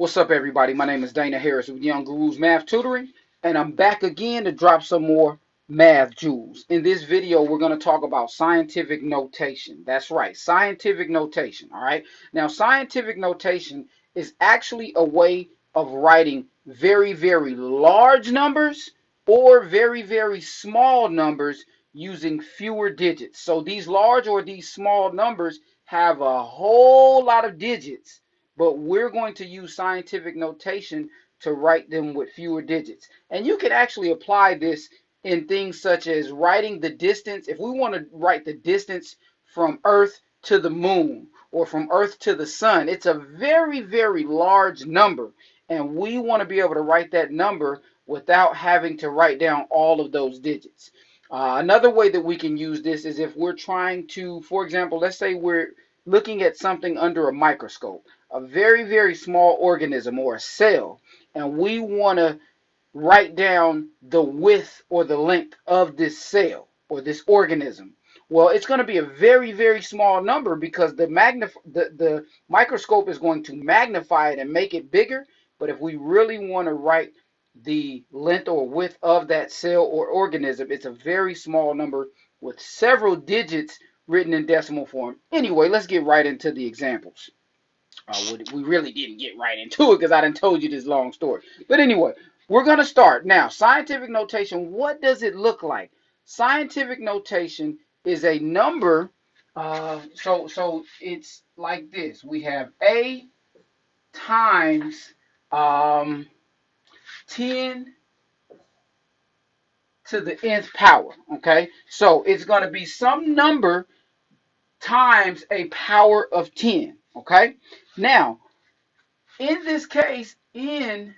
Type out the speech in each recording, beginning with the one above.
What's up, everybody? My name is Dana Harris with Young Gurus Math Tutoring, and I'm back again to drop some more math jewels. In this video, we're going to talk about scientific notation. That's right, scientific notation. All right. Now, scientific notation is actually a way of writing very, very large numbers or very, very small numbers using fewer digits. So these large or these small numbers have a whole lot of digits, but we're going to use scientific notation to write them with fewer digits. And you can actually apply this in things such as writing the distance. If we want to write the distance from Earth to the moon or from Earth to the sun, it's a very, very large number. And we want to be able to write that number without having to write down all of those digits. Another way that we can use this is if we're trying to, for example, let's say we're looking at something under a microscope, a very, very small organism or a cell, and we want to write down the width or the length of this cell or this organism. Well, it's going to be a very, very small number because the microscope is going to magnify it and make it bigger. But if we really want to write the length or width of that cell or organism, it's a very small number with several digits written in decimal form. Anyway, let's get right into the examples. We really didn't get right into it because I done told you this long story. But anyway, we're going to start. Now, scientific notation, what does it look like? Scientific notation is a number. So it's like this. We have A times 10 to the nth power. Okay, so it's going to be some number times a power of 10. Okay, now in this case, n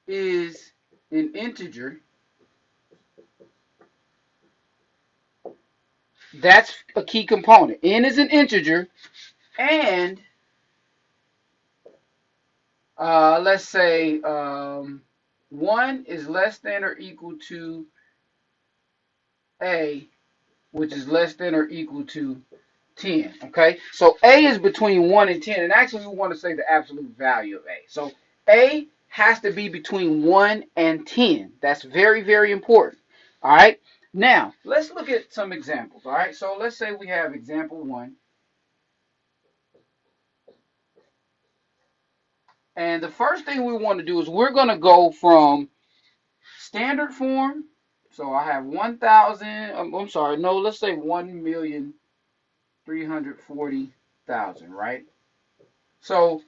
is an integer. That's a key component. N is an integer, and let's say 1 is less than or equal to A, which is less than or equal to 10. Okay, so A is between 1 and 10, and actually we want to say the absolute value of A. So A has to be between 1 and 10. That's very, very important. All right, now let's look at some examples. All right, so let's say we have example 1, and the first thing we want to do is we're going to go from standard form. So I have 1,000. I'm sorry, no, let's say 1,340,000, right? So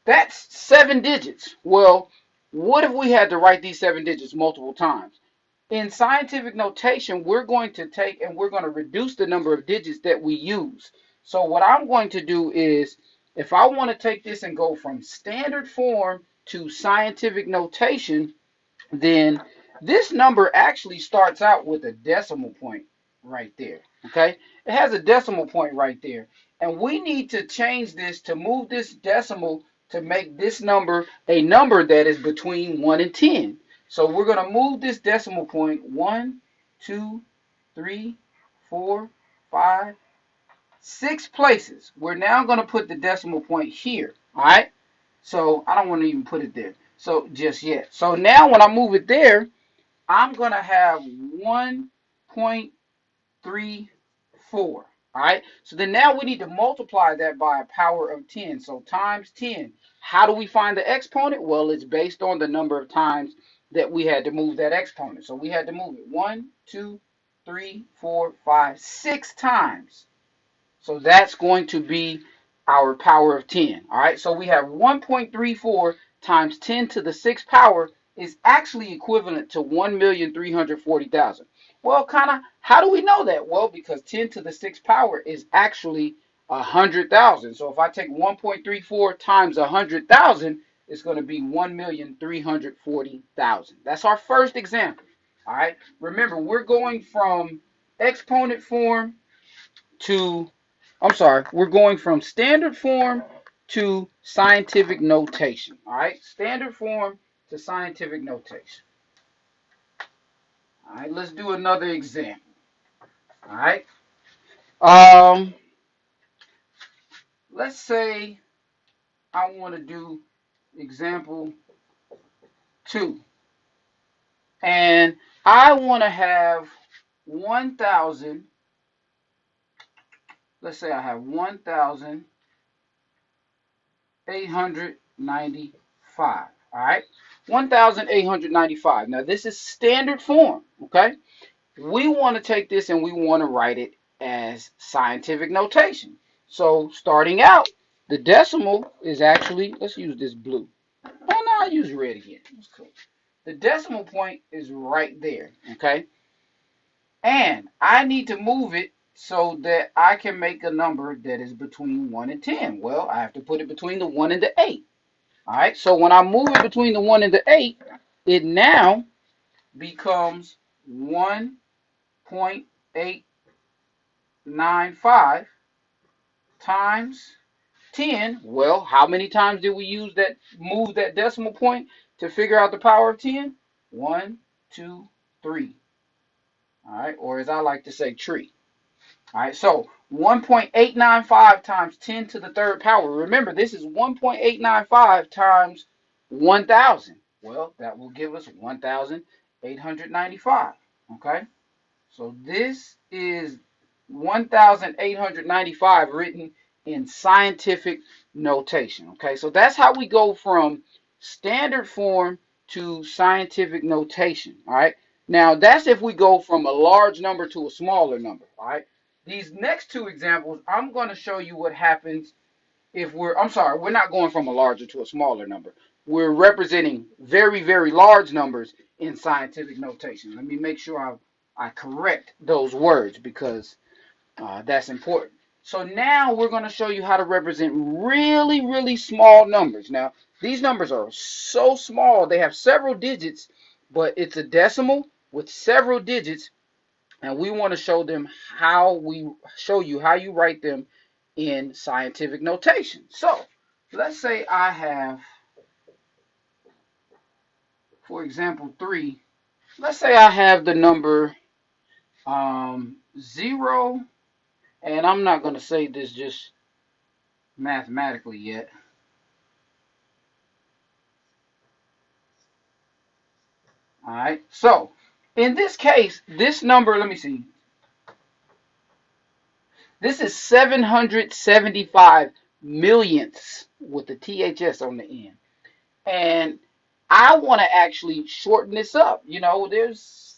that's 7 digits. Well, what if we had to write these 7 digits multiple times? In scientific notation, we're going to take and we're going to reduce the number of digits that we use. So what I'm going to do is, if I want to take this and go from standard form to scientific notation, then this number actually starts out with a decimal point right there. Okay, it has a decimal point right there, and we need to change this to move this decimal to make this number a number that is between 1 and 10. So we're going to move this decimal point 1, 2, 3, 4, 5, 6 places. We're now going to put the decimal point here. All right, so I don't want to even put it there so just yet. So now when I move it there, I'm going to have 1.34. All right, so then now we need to multiply that by a power of 10. So times 10. How do we find the exponent? Well, it's based on the number of times that we had to move that exponent. So we had to move it 1, 2, 3, 4, 5, 6 times. So that's going to be our power of 10. All right, so we have 1.34 times 10 to the 6th power is actually equivalent to 1,340,000. Well, kind of, how do we know that? Well, because 10 to the 6th power is actually 100,000. So if I take 1.34 times 100,000, it's going to be 1,340,000. That's our first example. All right, remember, we're going from exponent form to, I'm sorry, we're going from standard form to scientific notation. All right, standard form to scientific notation. All right, let's do another example. All right, let's say I want to do example 2. And I want to have 1,000. Let's say I have 1,895. All right, 1,895. Now this is standard form. Okay, we want to take this and we want to write it as scientific notation. So starting out, the decimal is actually, let's use this blue. Oh no, I'll use red again. That's cool. The decimal point is right there. Okay, and I need to move it so that I can make a number that is between 1 and 10. Well, I have to put it between the 1 and the 8. All right, so when I move it between the 1 and the 8, it now becomes 1.895 times 10. Well, how many times did we use that, move that decimal point to figure out the power of 10? 1, 2, 3. All right, or as I like to say, tree. All right, so 1.895 times 10 to the third power. Remember, this is 1.895 times 1,000. Well, that will give us 1,895. Okay, so this is 1,895 written in scientific notation. Okay, so that's how we go from standard form to scientific notation. All right, now that's if we go from a large number to a smaller number. All right, these next two examples, I'm going to show you what happens if I'm sorry, we're not going from a larger to a smaller number. We're representing very, very large numbers in scientific notation. Let me make sure I correct those words because that's important. So now we're going to show you how to represent really, really small numbers. Now, these numbers are so small, they have several digits, but it's a decimal with several digits, and we want to show them show you how you write them in scientific notation. So let's say I have, for example, 3. Let's say I have the number 0, and I'm not going to say this just mathematically yet. All right, so in this case, this number, let me see, this is 775 millionths with the THS on the end. And I want to actually shorten this up. You know, there's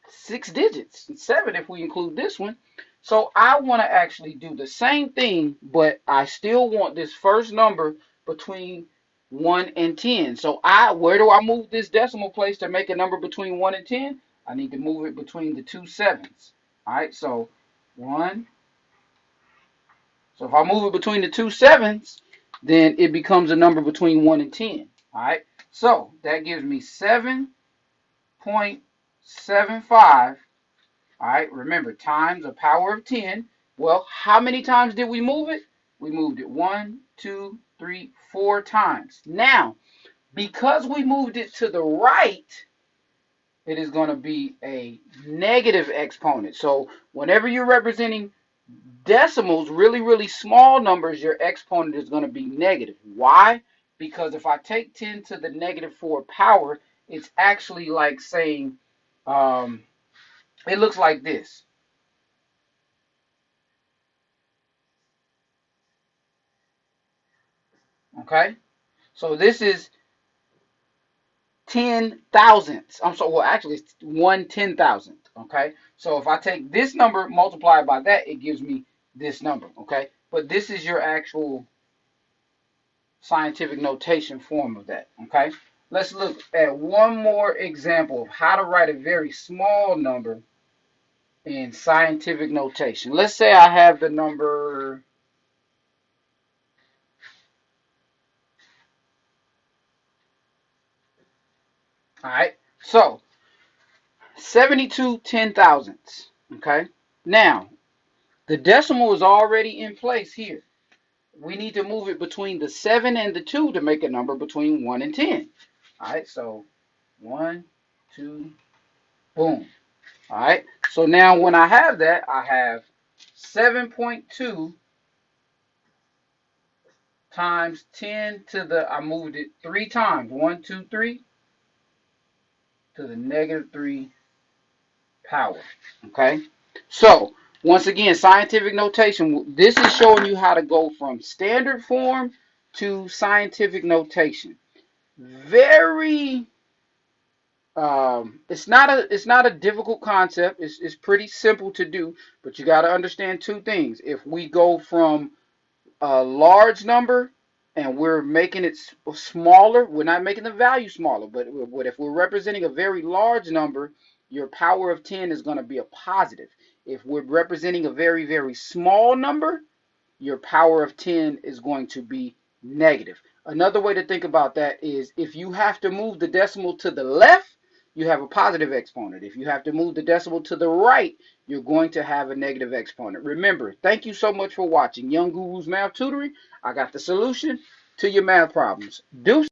6 digits, 7 if we include this one. So I want to actually do the same thing, but I still want this first number between 1 and 10. So where do I move this decimal place to make a number between 1 and 10? I need to move it between the 2 sevens. All right, so 1. So if I move it between the 2 sevens, then it becomes a number between 1 and 10. All right, so that gives me 7.75. All right, remember, times a power of 10. Well, how many times did we move it? We moved it 1, 2, 3, 4 times. Now, because we moved it to the right, it is going to be a negative exponent. So whenever you're representing decimals, really, really small numbers, your exponent is going to be negative. Why? Because if I take 10 to the negative 4 power, it's actually like saying, it looks like this. Okay? So this is 10 thousandths. I'm sorry, well, actually, it's 1/10,000th. Okay? So if I take this number multiplied by that, it gives me this number. Okay? But this is your actual scientific notation form of that. Okay? Let's look at one more example of how to write a very small number in scientific notation. Let's say I have the number, all right, so 72 10,000ths. Okay, now the decimal is already in place here. We need to move it between the 7 and the 2 to make a number between 1 and 10. All right, so 1, 2, boom. All right, so now when I have that, I have 7.2 times 10 to the, I moved it 3 times, 1, 2, 3, to the negative 3 power. Okay? So, once again, scientific notation. This is showing you how to go from standard form to scientific notation. Very, it's not a difficult concept. It's pretty simple to do, but you got to understand two things. If we go from a large number and we're making it smaller, we're not making the value smaller, but if we're representing a very large number, your power of 10 is going to be a positive. If we're representing a very, very small number, your power of 10 is going to be negative. Another way to think about that is if you have to move the decimal to the left, you have a positive exponent. If you have to move the decimal to the right, you're going to have a negative exponent. Remember, thank you so much for watching Young Gurus Math Tutoring. I got the solution to your math problems. Deuce.